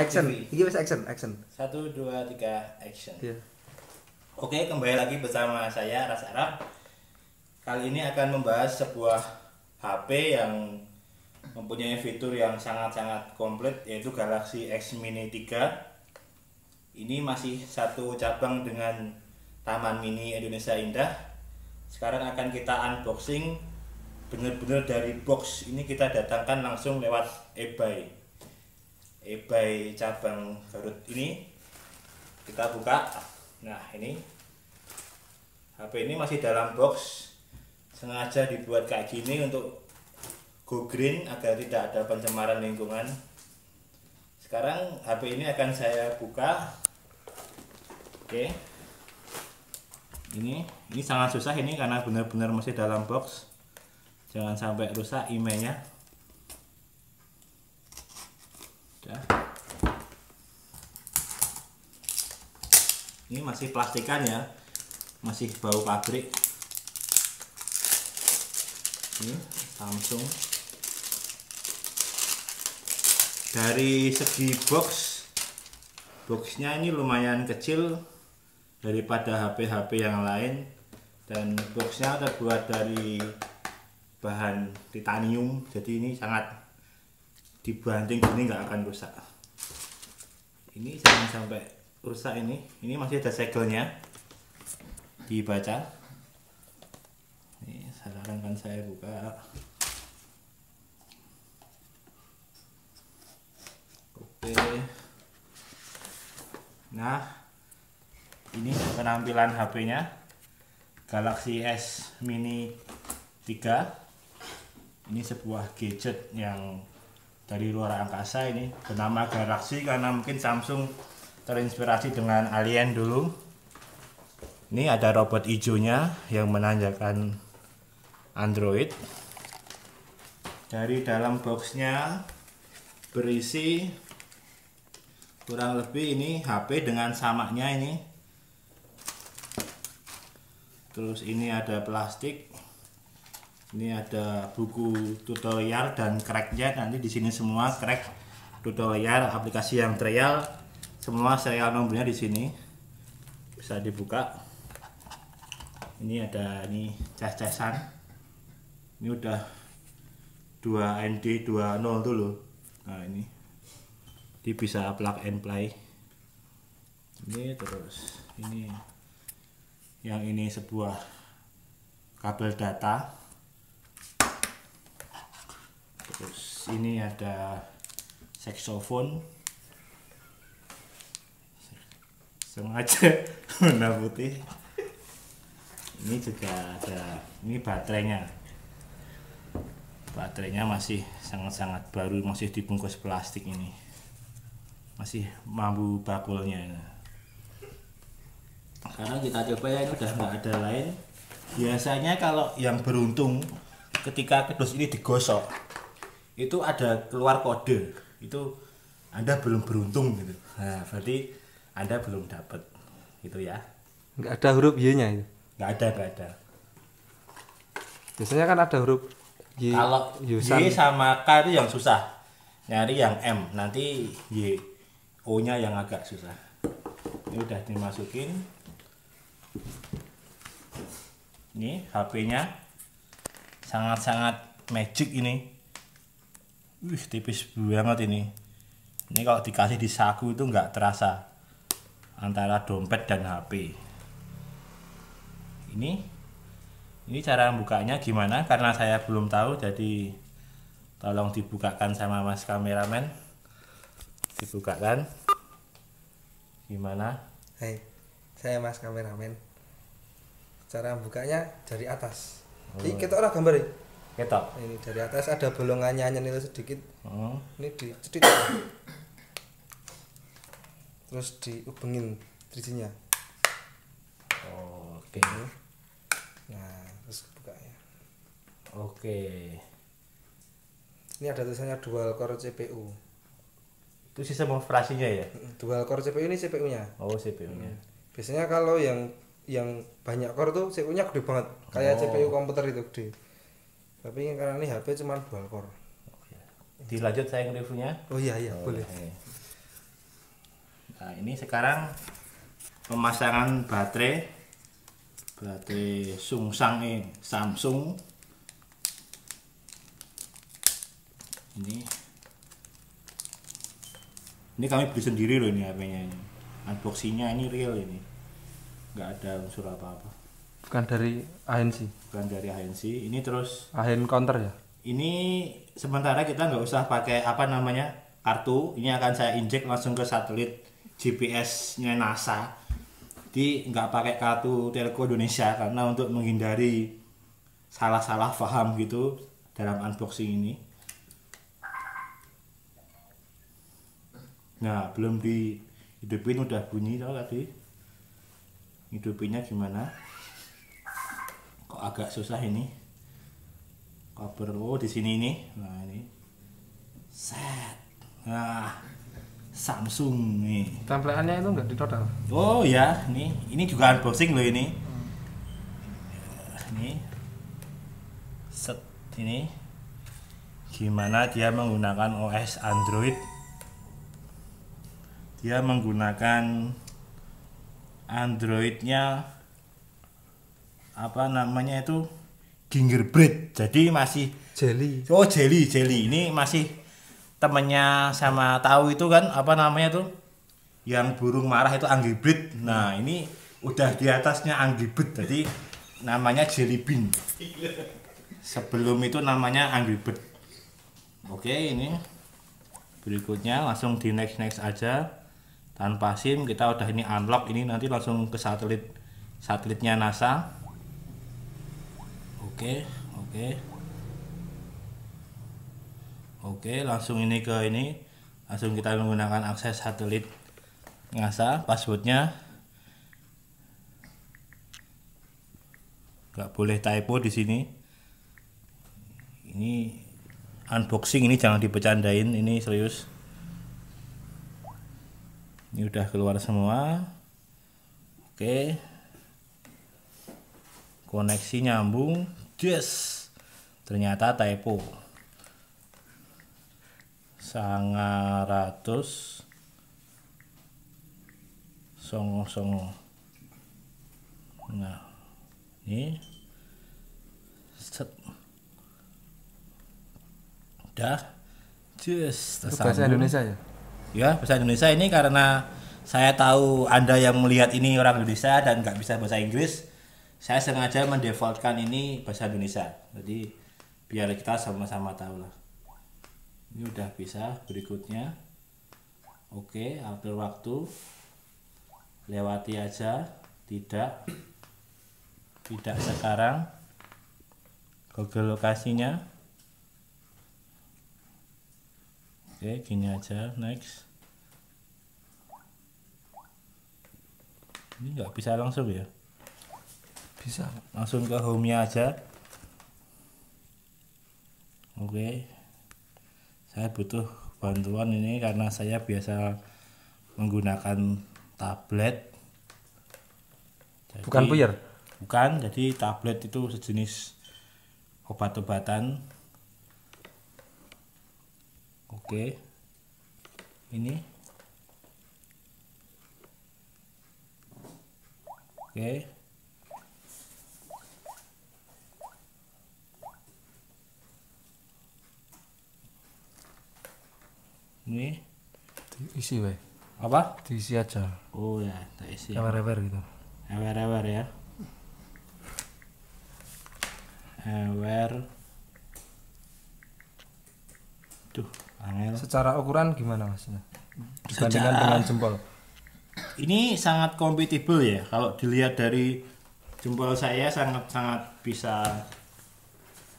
Action. TV. Iki wis action. 1, 2, 3, action. Iya. Oke, kembali lagi bersama saya Ras Arab. Kali ini akan membahas sebuah HP yang mempunyai fitur yang sangat-sangat komplit, yaitu Galaxy X Mini 3. Ini masih satu cabang dengan Taman Mini Indonesia Indah. Sekarang akan kita unboxing benar-benar dari box. Ini kita datangkan langsung lewat eBay cabang Garut ini. Kita buka. Nah, ini HP ini masih dalam box, sengaja dibuat kayak gini untuk go green agar tidak ada pencemaran lingkungan. Sekarang HP ini akan saya buka. Oke, ini sangat susah ini karena benar-benar masih dalam box. Jangan sampai rusak emailnya. Udah. Ini masih plastikan ya, masih bau pabrik. Ini Samsung. Dari segi boxnya ini lumayan kecil daripada HP-HP yang lain, dan boxnya terbuat dari bahan titanium, jadi ini sangat dibanting gini nggak akan rusak. Ini jangan sampai rusak. Ini masih ada segelnya, dibaca. Ini sekarang kan saya buka. Oke, nah ini penampilan HP-nya, Galaxy S Mini 3. Ini sebuah gadget yang dari luar angkasa. Ini bernama Galaxy karena mungkin Samsung terinspirasi dengan Alien dulu. Ini ada robot hijaunya yang menandakan Android. Dari dalam boxnya berisi kurang lebih ini HP dengan samaknya ini. Terus ini ada plastik. Ini ada buku tutorial dan cracknya. Nanti di sini semua crack, tutorial, aplikasi yang trial, semua serial nomornya di sini. Bisa dibuka. Ini ada cas-casan. Ini udah 2ND20 dulu. Nah, ini bisa plug and play. Ini terus ini yang ini sebuah kabel data. Terus ini ada saxophone, sengaja warna putih. Ini juga ada, ini baterainya masih sangat-sangat baru, masih dibungkus plastik. Ini masih mampu bakulnya. Sekarang kita coba ya, ini udah nggak ada lain. Biasanya kalau yang beruntung ketika kedus ini digosok itu ada keluar kode, itu Anda belum beruntung gitu. Nah, berarti Anda belum dapat gitu ya. Nggak ada huruf Y-nya itu. Nggak ada. Biasanya kan ada huruf Y. Kalau Yusan. Y sama K itu yang susah. Nyari yang M, nanti Y, O-nya yang agak susah. Ini udah dimasukin. Ini HP-nya sangat-sangat magic ini. Wih, tipis banget ini. Ini kalau dikasih di saku itu nggak terasa antara dompet dan HP. Ini cara bukanya gimana? Karena saya belum tahu, jadi tolong dibukakan sama Mas kameramen. Dibukakan. Gimana? Hai, saya Mas kameramen. Cara bukanya dari atas. Ini kita orang gambar ya? Ketok. Ini dari atas ada bolongannya itu sedikit. Ini dicedit. Terus diubengin trijinya. Oke. Nah, terus buka ya. Oke. Ini ada tulisannya dual core CPU. Itu sistem operasinya ya? Dual core CPU ini CPU-nya. Oh, CPU-nya. Biasanya kalau yang banyak core tuh CPU-nya gede banget, kayak CPU komputer itu gede. Tapi karena ini HP cuma dual core. Dilanjut saya nge-reviewnya. Oh iya boleh. ini sekarang pemasangan baterai Samsung ini kami beli sendiri loh ini HP-nya ini. Unboxingnya ini real ini, nggak ada unsur apa-apa. Bukan dari ANC. Bukan dari ANC. Ini terus AHN counter ya. ini sementara kita nggak usah pakai apa namanya kartu. Ini akan saya injek langsung ke satelit GPS-nya NASA. Jadi nggak pakai kartu Telco Indonesia karena untuk menghindari salah-salah paham gitu dalam unboxing ini. Nah, belum dihidupin udah bunyi tau tadi. Hidupinnya gimana? Kok agak susah ini. Cover di sini nih. Nah, ini. Set. Nah, Samsung nih. Templeannya itu enggak di total. Oh ya, ini juga unboxing loh ini. Ini. Set ini. Gimana dia menggunakan OS Android? Dia menggunakan Androidnya apa namanya itu gingerbread, jadi masih Jelly. oh jelly ini masih temennya sama tahu itu kan apa namanya tuh yang burung marah itu Angry Bird. Nah ini udah di atasnya Angry Bird, jadi namanya Jelly Bean. Sebelum itu namanya Angry Bird. Oke, ini berikutnya langsung di next aja. Tanpa SIM kita udah ini unlock, ini nanti langsung ke satelitnya NASA. Oke, langsung ini ke ini, langsung kita menggunakan akses satelit NASA. Passwordnya nggak boleh typo di sini. Ini unboxing, ini jangan dibecandain, ini serius. Ini udah keluar semua. Oke, koneksi nyambung. Yes, ternyata typo 900 songo. Nah ini set udah just Bahasa Indonesia ya. Ya, bahasa Indonesia ini karena saya tahu Anda yang melihat ini orang Indonesia dan nggak bisa bahasa Inggris, saya sengaja mendefaultkan ini bahasa Indonesia. Jadi biar kita sama-sama tahu lah. Ini udah bisa. Berikutnya, oke, atur waktu, lewati aja, tidak sekarang. Google lokasinya. Oke, gini aja, next. Ini nggak bisa langsung ya? Bisa. Langsung ke home-nya aja. Oke. Saya butuh bantuan ini karena saya biasa menggunakan tablet. Jadi, Bukan puyer. Bukan, jadi tablet itu sejenis obat-obatan. Oke, ini oke, ini Diisi weh. apa? Diisi aja. Oh ya, tak isi. Ewer-ewer gitu. Ewer ya. Ewer. Tuh, angel. Secara ukuran gimana maksudnya? Dibandingkan dengan jempol. Ini sangat kompatibel ya. Kalau dilihat dari jempol saya sangat bisa,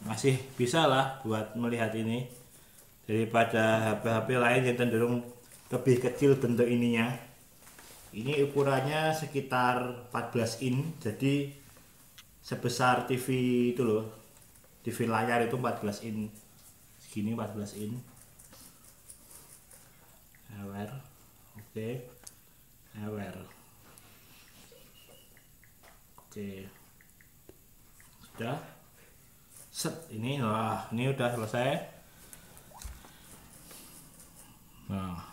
masih bisa lah buat melihat ini daripada HP-HP lain yang cenderung lebih kecil bentuk ininya. Ini ukurannya sekitar 14 in, jadi sebesar TV itu loh, TV layar itu 14 in, segini 14 in. Ewer, oke, ewer, oke, sudah, set ini, wah ini udah selesai. Nah,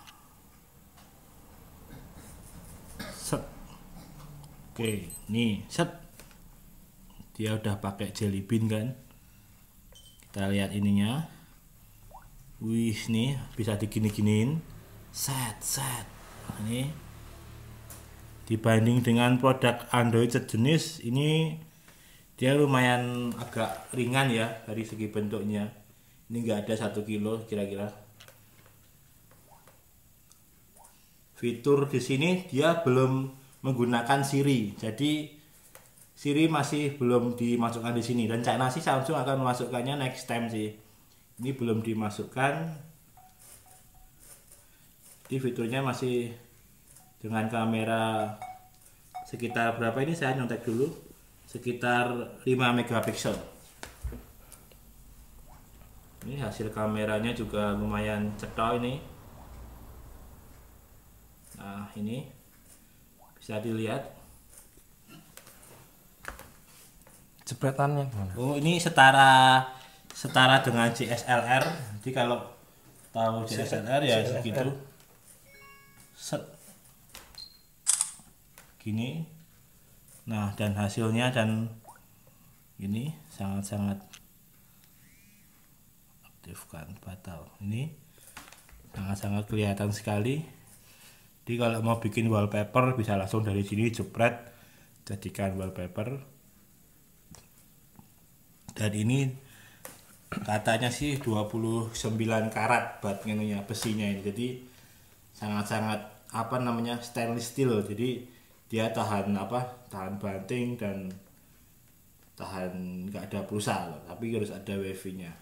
Oke, nih set dia udah pakai jelly bean kan. Kita lihat ininya. Wih, nih bisa digini-giniin. Set. Ini dibanding dengan produk Android sejenis ini dia lumayan agak ringan ya dari segi bentuknya. Ini enggak ada 1 kilo kira-kira. Fitur di sini dia belum menggunakan Siri, jadi Siri masih belum dimasukkan di sini. Rencana sih Samsung akan memasukkannya next time sih. Ini belum dimasukkan. Di fiturnya masih dengan kamera sekitar berapa ini saya nyontek dulu, sekitar 5 megapiksel. Ini hasil kameranya juga lumayan cetok ini. Nah, ini bisa dilihat. Jepretannya gimana? Oh, ini setara dengan CSLR. Jadi kalau tahu CSLR ya segitu. Set. Gini. Nah, dan hasilnya dan ini sangat-sangat aktifkan batal. Ini sangat-sangat kelihatan sekali. Jadi kalau mau bikin wallpaper bisa langsung dari sini jepret jadikan wallpaper. Dan ini katanya sih 29 karat baterainya, besinya ini. Jadi sangat-sangat stainless steel. Jadi dia tahan banting dan tahan nggak ada pulsa, tapi harus ada wifi-nya.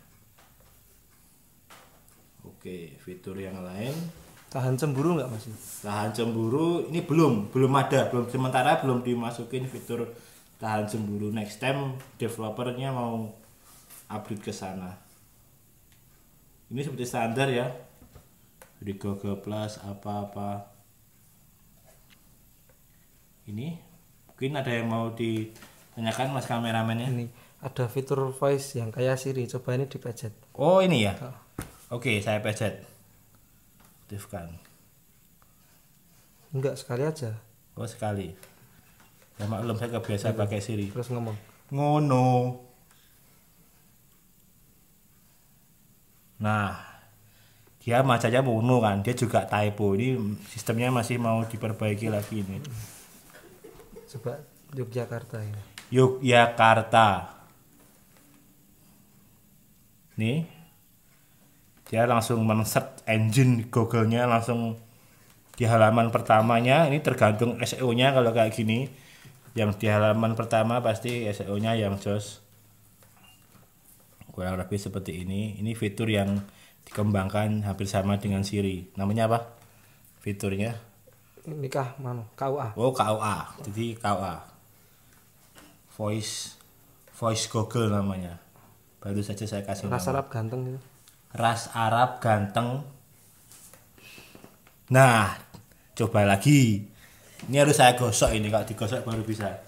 Oke, fitur yang lain. Tahan cemburu nggak Mas? Tahan cemburu ini belum ada, sementara belum dimasukin fitur tahan cemburu. Next time developernya mau upgrade ke sana. Ini seperti standar ya, di Google Plus apa-apa. Ini mungkin ada yang mau ditanyakan Mas kameramennya. Ini ada fitur voice yang kayak Siri, coba ini dipencet. Oh, ini ya. Oke, saya pencet. Aktifkan. Enggak, sekali aja. Oh, sekali. Ya maklum saya kebiasa pakai Siri. Terus ngomong. Ngono. Nah, dia macamnya mono kan, dia juga typo. Ini sistemnya masih mau diperbaiki lagi ini. Coba Yogyakarta ini. Yogyakarta. Nih, dia langsung men-search engine Google-nya langsung di halaman pertamanya. Ini tergantung SEO-nya kalau kayak gini. Yang di halaman pertama pasti SEO-nya yang jos. Kurang lebih seperti ini. Ini fitur yang dikembangkan hampir sama dengan Siri. Namanya apa? Fiturnya? Nikah mana? KUA. Oh, KUA. Jadi KUA. Voice Google namanya. Baru saja saya kasih Ras nama. Arab ganteng gitu. Ras Arab ganteng. Nah, coba lagi. Ini harus saya gosok ini, kalau digosok baru bisa.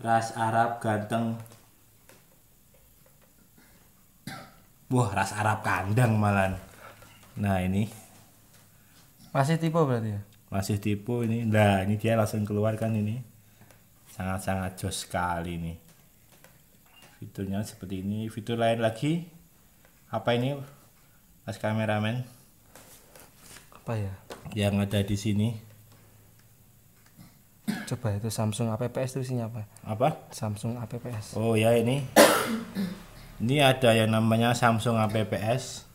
Ras Arab ganteng. Wah, ras Arab kandang malan. Nah, ini Masih tipe berarti ya? masih tipu ini. Nah, ini dia langsung keluarkan ini. Sangat-sangat jos sekali nih. Fiturnya seperti ini. Fitur lain lagi. Apa ini, Mas kameramen? Apa ya? Yang ada di sini. Coba itu Samsung APPS itu isinya apa? Apa? Samsung APPS. Oh ya, ini. Ini ada yang namanya Samsung APPS.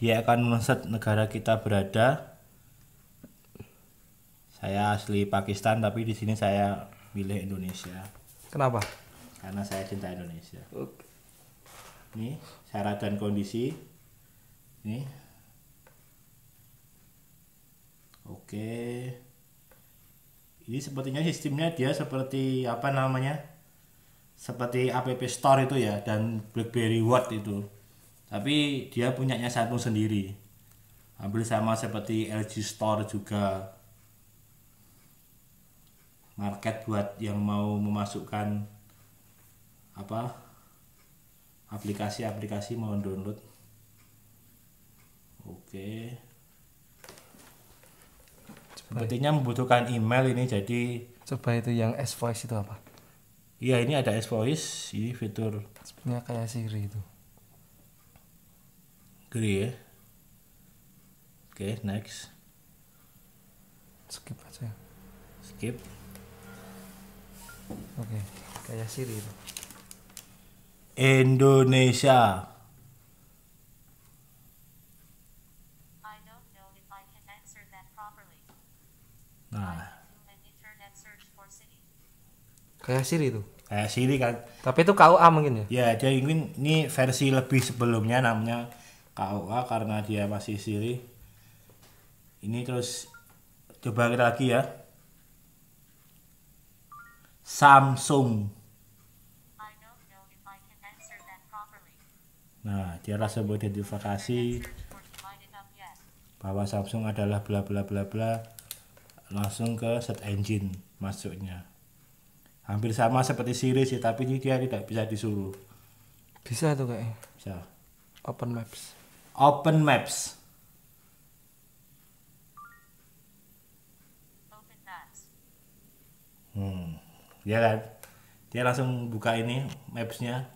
Dia akan men-search negara kita berada. Saya asli Pakistan tapi di sini saya milih Indonesia. Kenapa? Karena saya cinta Indonesia. Ini syarat dan kondisi. Ini. Oke. Ini sepertinya sistemnya dia seperti apa namanya? Seperti App Store itu ya, dan BlackBerry Watch itu. Tapi dia punyanya Samsung sendiri. Hampir sama seperti LG Store juga. Market buat yang mau memasukkan apa? Aplikasi-aplikasi mau download. Oke. Coba Sepertinya membutuhkan email ini, jadi Coba itu yang S voice itu apa? iya ini ada S Voice, ini fitur Sebenarnya kayak Siri itu. gede ya. Oke, next. Skip aja. Skip. Oke, kayak Siri itu. Indonesia. I don't know if I can answer that properly. Nah, Do an internet search for city. Kayak Siri itu. kayak Siri kan. Tapi itu KUA mungkin ya? Ya, dia ini versi lebih sebelumnya namanya KUA karena dia masih Siri. Ini terus coba kita lagi ya. Samsung. I don't know if I can answer that properly. Nah, dia langsung identifikasi Search for divided up yet. bahwa Samsung adalah bla bla bla bla. Langsung ke search engine masuknya. Hampir sama seperti Siri sih, tapi ini dia tidak bisa disuruh. Bisa tuh kayaknya. Bisa. Open Maps. Open Maps. Open maps. Ya kan? Dia langsung buka ini mapsnya.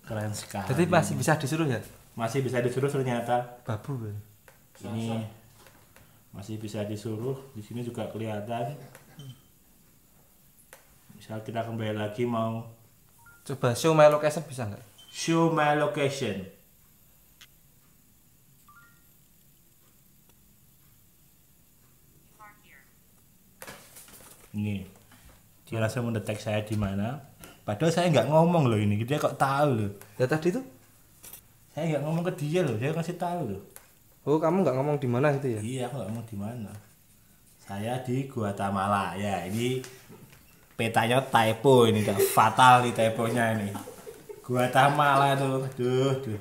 Keren sekali. Jadi masih bisa disuruh ya? Masih bisa disuruh ternyata. Babu ya? Ini masih bisa disuruh. Di sini juga kelihatan. Misal kita kembali lagi mau Coba show my location bisa nggak? show my location. You are here. Ini dia langsung mendetek saya di mana. Padahal saya nggak ngomong loh ini. Dia kok tahu loh. Ya tadi tuh. Saya nggak ngomong ke dia loh. Dia kasih tahu loh. Oh kamu nggak ngomong di mana itu ya? Iya, aku nggak ngomong di mana. Saya di Guatemala. Ya, ini petanya typo ini, udah fatal nih typonya ini. Guatemala tuh, duh.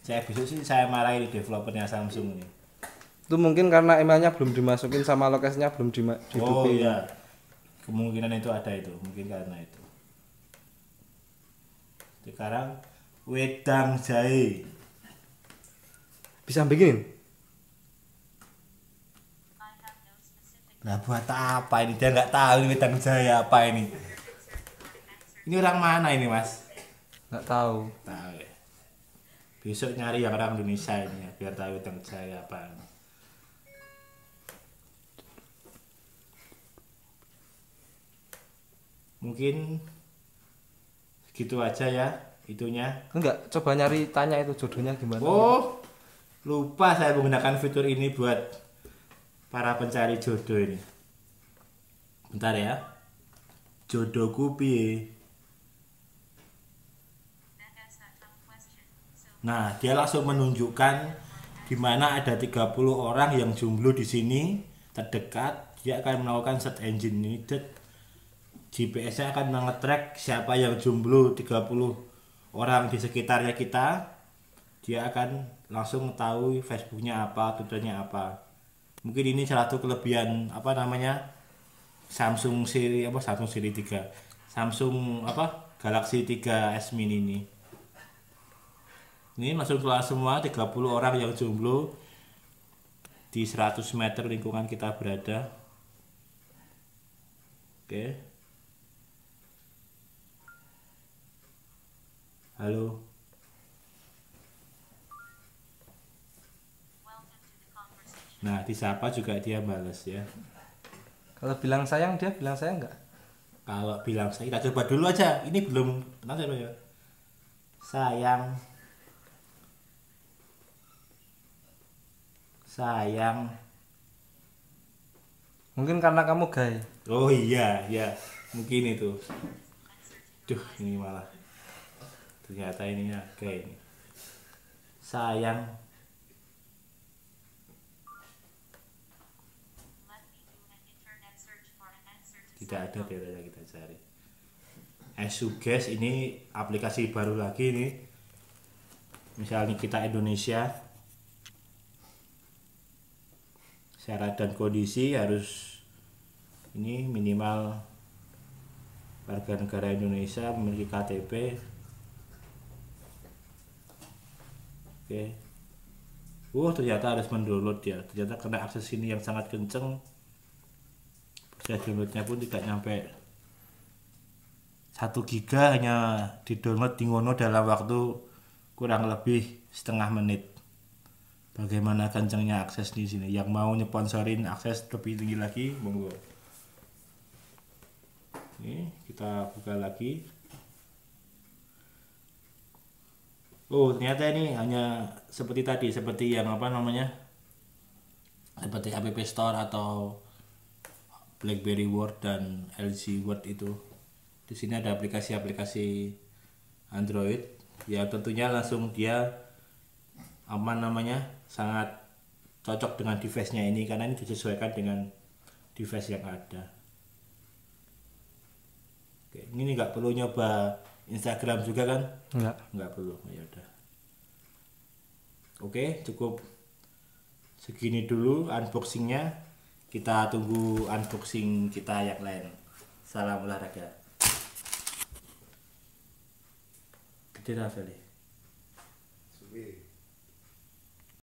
Saya besok sih saya marahin developernya Samsung ini. Itu mungkin karena emailnya belum dimasukin sama lokasinya belum Oh didupin. iya, kemungkinan itu ada itu, mungkin karena itu. Sekarang wedang jahe. Bisa bikinin? I have no specific Nah buat apa ini? Dia nggak tahu ini wedang jahe apa ini. Ini orang mana ini mas? Nggak tahu. Tahu ya. Besok nyari yang orang Indonesia ini ya, biar tahu wedang jahe apa. Mungkin gitu aja ya itunya. Enggak, coba nyari tanya itu jodohnya gimana. Oh, lupa saya menggunakan fitur ini buat para pencari jodoh ini. Bentar ya. Jodohku piye? that is a tough question. So Nah, dia langsung menunjukkan di mana ada 30 orang yang jomblo di sini terdekat. Dia akan melakukan search engine ini. GPS-nya akan mengetrack siapa yang jomblo 30 orang di sekitarnya kita. Dia akan langsung tahu Facebooknya apa, Twitternya apa. Mungkin ini salah satu kelebihan apa namanya Samsung Siri 3, Samsung Galaxy 3S Mini ini. Ini langsung keluar semua 30 orang yang jomblo di 100 meter lingkungan kita berada. Oke. Halo. welcome to the conversation. Nah, disapa juga dia bales ya. Kalau bilang sayang dia bilang sayang nggak? Kalau bilang saya, kita coba dulu aja. Ini belum nanti ya. Sayang. Sayang. Mungkin karena kamu gay. Oh iya, ya. Mungkin itu. Duh, ini malah. Ternyata ininya kayak ini. Sayang. Let me do an internet search for an answer to Tidak ada some data yang kita cari. Suggest ini aplikasi baru lagi nih. Misalnya kita Indonesia, syarat dan kondisi harus ini minimal warga negara Indonesia memiliki KTP. Oke. Ternyata harus mendownload ya. Ternyata karena akses ini yang sangat kenceng Saya downloadnya pun tidak nyampe 1 giga, hanya di download di ngono dalam waktu kurang lebih setengah menit. Bagaimana kencangnya akses di sini? Yang mau nyponsorin akses lebih tinggi lagi, monggo. Ini kita buka lagi. Oh, ternyata ini hanya seperti tadi, seperti yang apa namanya? Seperti App Store atau BlackBerry Word dan LG Word itu. Di sini ada aplikasi-aplikasi Android ya, tentunya langsung dia sangat cocok dengan device-nya ini karena ini disesuaikan dengan device yang ada. Oke, ini nggak perlu nyoba Instagram juga kan? Nggak perlu. Ya udah. Oke, cukup segini dulu unboxingnya. Kita tunggu unboxing kita yang lain. Salam olahraga. Tidak, Feli.